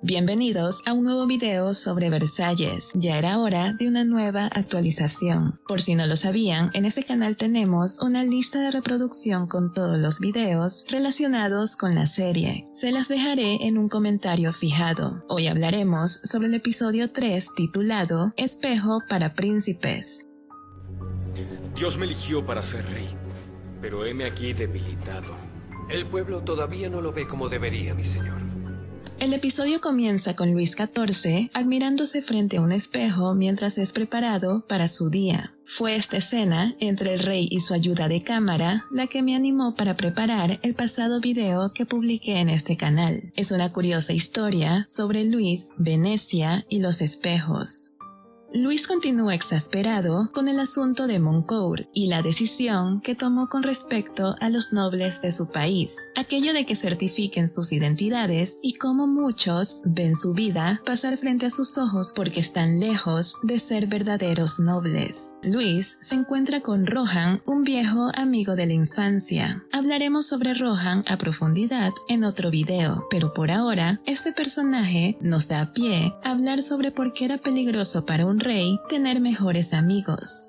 Bienvenidos a un nuevo video sobre Versalles. Ya era hora de una nueva actualización. Por si no lo sabían, en este canal tenemos una lista de reproducción con todos los videos relacionados con la serie. Se las dejaré en un comentario fijado. Hoy hablaremos sobre el episodio 3 titulado Espejo para Príncipes. Dios me eligió para ser rey, pero heme aquí debilitado. El pueblo todavía no lo ve como debería, mi señor. El episodio comienza con Luis XIV admirándose frente a un espejo mientras es preparado para su día. Fue esta escena entre el rey y su ayuda de cámara la que me animó para preparar el pasado video que publiqué en este canal. Es una curiosa historia sobre Luis, Venecia y los espejos. Luis continúa exasperado con el asunto de Moncourt y la decisión que tomó con respecto a los nobles de su país, aquello de que certifiquen sus identidades y cómo muchos ven su vida pasar frente a sus ojos porque están lejos de ser verdaderos nobles. Luis se encuentra con Rohan, un viejo amigo de la infancia. Hablaremos sobre Rohan a profundidad en otro video, pero por ahora este personaje nos da pie a hablar sobre por qué era peligroso para un rey tener mejores amigos.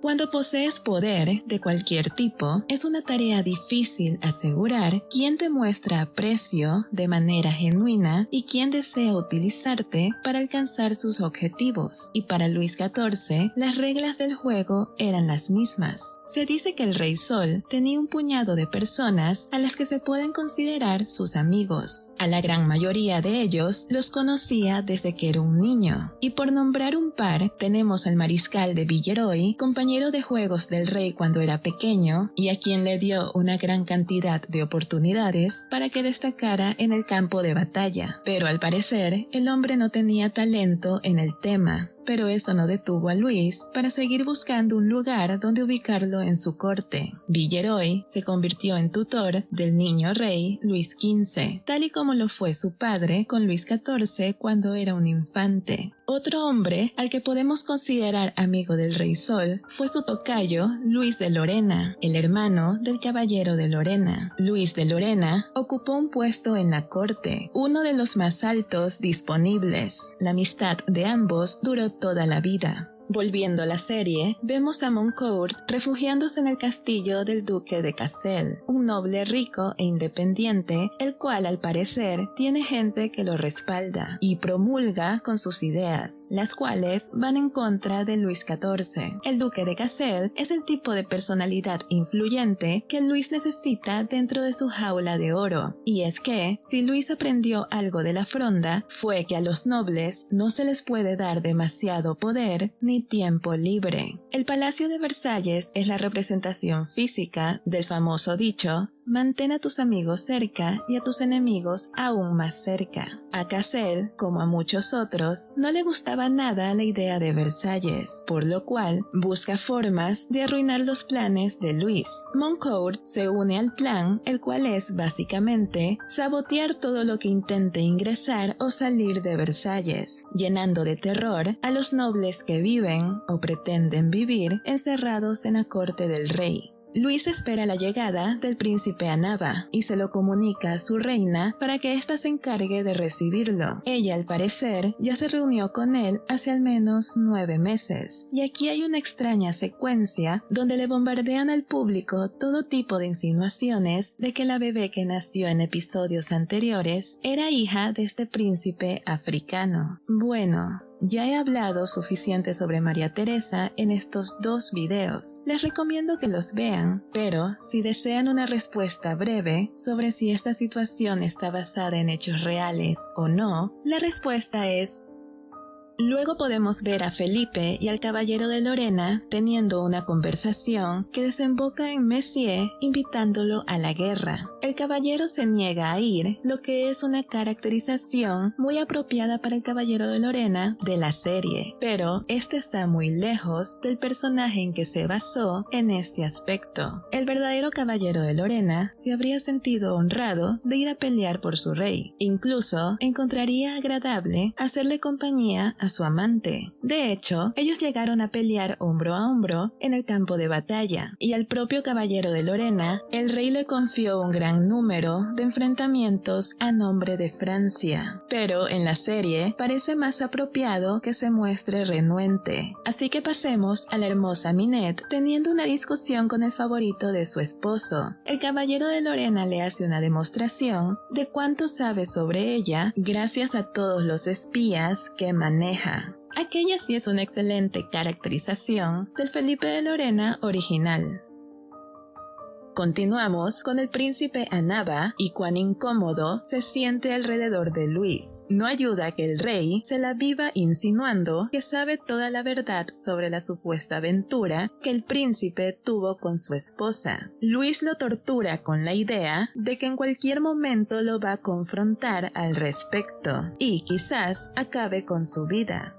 Cuando posees poder de cualquier tipo, es una tarea difícil asegurar quién te muestra aprecio de manera genuina y quién desea utilizarte para alcanzar sus objetivos. Y para Luis XIV, las reglas del juego eran las mismas. Se dice que el Rey Sol tenía un puñado de personas a las que se pueden considerar sus amigos. A la gran mayoría de ellos los conocía desde que era un niño. Y por nombrar un par, tenemos al mariscal de Villeroy, compañero de juegos del rey cuando era pequeño y a quien le dio una gran cantidad de oportunidades para que destacara en el campo de batalla. Pero al parecer, el hombre no tenía talento en el tema. Pero eso no detuvo a Luis para seguir buscando un lugar donde ubicarlo en su corte. Villeroy se convirtió en tutor del niño rey Luis XV, tal y como lo fue su padre con Luis XIV cuando era un infante. Otro hombre al que podemos considerar amigo del Rey Sol fue su tocayo Luis de Lorena, el hermano del caballero de Lorena. Luis de Lorena ocupó un puesto en la corte, uno de los más altos disponibles. La amistad de ambos duró toda la vida. Volviendo a la serie, vemos a Moncourt refugiándose en el castillo del duque de Cassel, un noble rico e independiente, el cual al parecer tiene gente que lo respalda y promulga con sus ideas, las cuales van en contra de Luis XIV. El duque de Cassel es el tipo de personalidad influyente que Luis necesita dentro de su jaula de oro, y es que, si Luis aprendió algo de la Fronda, fue que a los nobles no se les puede dar demasiado poder ni tiempo libre. El Palacio de Versalles es la representación física del famoso dicho: mantén a tus amigos cerca y a tus enemigos aún más cerca. A Cassel, como a muchos otros, no le gustaba nada la idea de Versalles, por lo cual busca formas de arruinar los planes de Luis. Moncourt se une al plan, el cual es básicamente sabotear todo lo que intente ingresar o salir de Versalles, llenando de terror a los nobles que viven o pretenden vivir encerrados en la corte del rey. Luis espera la llegada del príncipe a Nava y se lo comunica a su reina para que ésta se encargue de recibirlo. Ella, al parecer, ya se reunió con él hace al menos 9 meses. Y aquí hay una extraña secuencia donde le bombardean al público todo tipo de insinuaciones de que la bebé que nació en episodios anteriores era hija de este príncipe africano. Bueno, ya he hablado suficiente sobre María Teresa en estos 2 videos. Les recomiendo que los vean, pero si desean una respuesta breve sobre si esta situación está basada en hechos reales o no, la respuesta es: luego podemos ver a Felipe y al caballero de Lorena teniendo una conversación que desemboca en Messier invitándolo a la guerra. El caballero se niega a ir, lo que es una caracterización muy apropiada para el caballero de Lorena de la serie, pero este está muy lejos del personaje en que se basó en este aspecto. El verdadero caballero de Lorena se habría sentido honrado de ir a pelear por su rey. Incluso encontraría agradable hacerle compañía a a su amante. De hecho, ellos llegaron a pelear hombro a hombro en el campo de batalla, y al propio caballero de Lorena, el rey le confió un gran número de enfrentamientos a nombre de Francia. Pero en la serie parece más apropiado que se muestre renuente. Así que pasemos a la hermosa Minette teniendo una discusión con el favorito de su esposo. El caballero de Lorena le hace una demostración de cuánto sabe sobre ella gracias a todos los espías que maneja. Aquella sí es una excelente caracterización del Felipe de Lorena original. Continuamos con el príncipe Annaba y cuán incómodo se siente alrededor de Luis. No ayuda que el rey se la viva insinuando que sabe toda la verdad sobre la supuesta aventura que el príncipe tuvo con su esposa. Luis lo tortura con la idea de que en cualquier momento lo va a confrontar al respecto y quizás acabe con su vida.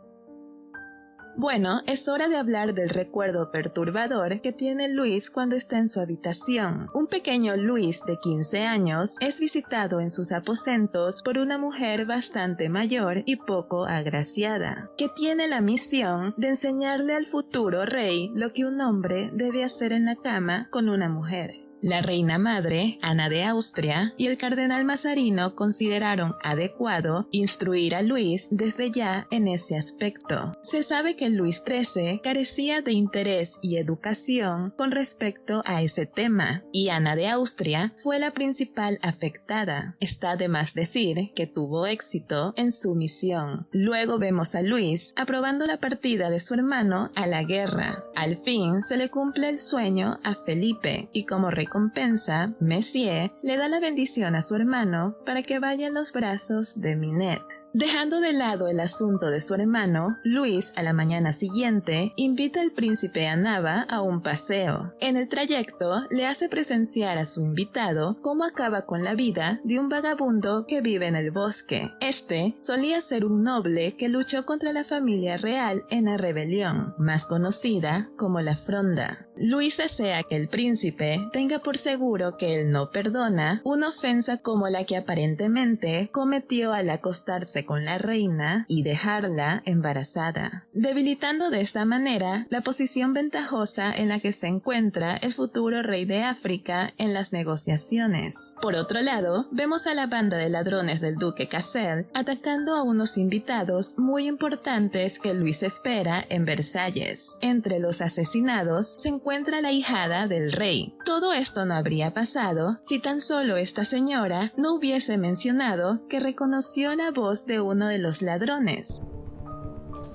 Bueno, es hora de hablar del recuerdo perturbador que tiene Luis cuando está en su habitación. Un pequeño Luis de 15 años es visitado en sus aposentos por una mujer bastante mayor y poco agraciada, que tiene la misión de enseñarle al futuro rey lo que un hombre debe hacer en la cama con una mujer. La reina madre, Ana de Austria, y el cardenal Mazarino consideraron adecuado instruir a Luis desde ya en ese aspecto. Se sabe que Luis XIII carecía de interés y educación con respecto a ese tema, y Ana de Austria fue la principal afectada. Está de más decir que tuvo éxito en su misión. Luego vemos a Luis aprobando la partida de su hermano a la guerra. Al fin se le cumple el sueño a Felipe, y como recompensa, Messier le da la bendición a su hermano para que vaya en los brazos de Minette. Dejando de lado el asunto de su hermano, Luis a la mañana siguiente invita al príncipe Annaba a un paseo. En el trayecto le hace presenciar a su invitado cómo acaba con la vida de un vagabundo que vive en el bosque. Este solía ser un noble que luchó contra la familia real en la rebelión, más conocida como la Fronda. Luis desea que el príncipe tenga por seguro que él no perdona una ofensa como la que aparentemente cometió al acostarse con la reina y dejarla embarazada, debilitando de esta manera la posición ventajosa en la que se encuentra el futuro rey de África en las negociaciones. Por otro lado, vemos a la banda de ladrones del duque Cassel atacando a unos invitados muy importantes que Luis espera en Versalles. Entre los asesinados se encuentra la ahijada del rey. Todo esto no habría pasado si tan solo esta señora no hubiese mencionado que reconoció la voz de uno de los ladrones.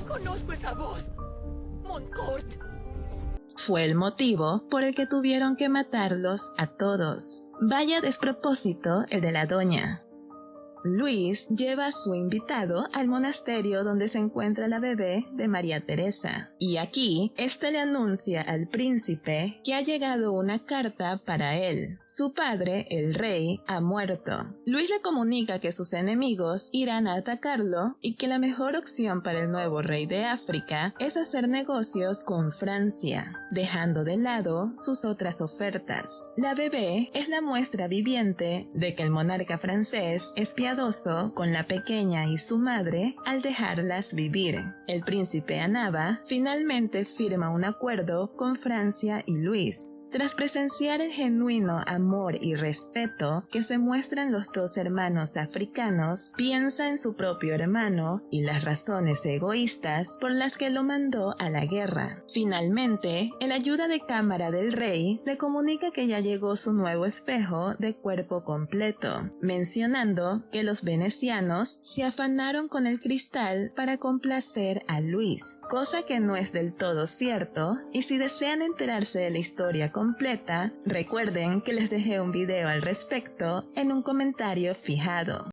¡Conozco esa voz! ¡Moncourt! Fue el motivo por el que tuvieron que matarlos a todos. Vaya despropósito el de la doña. Luis lleva a su invitado al monasterio donde se encuentra la bebé de María Teresa, y aquí éste le anuncia al príncipe que ha llegado una carta para él. Su padre, el rey, ha muerto. Luis le comunica que sus enemigos irán a atacarlo y que la mejor opción para el nuevo rey de África es hacer negocios con Francia, dejando de lado sus otras ofertas. La bebé es la muestra viviente de que el monarca francés es piadoso con la pequeña y su madre al dejarlas vivir. El príncipe Annaba finalmente firma un acuerdo con Francia y Luis. Tras presenciar el genuino amor y respeto que se muestran los dos hermanos africanos, piensa en su propio hermano y las razones egoístas por las que lo mandó a la guerra. Finalmente, el ayuda de cámara del rey le comunica que ya llegó su nuevo espejo de cuerpo completo, mencionando que los venecianos se afanaron con el cristal para complacer a Luis, cosa que no es del todo cierto, y si desean enterarse de la historia completa, recuerden que les dejé un video al respecto en un comentario fijado.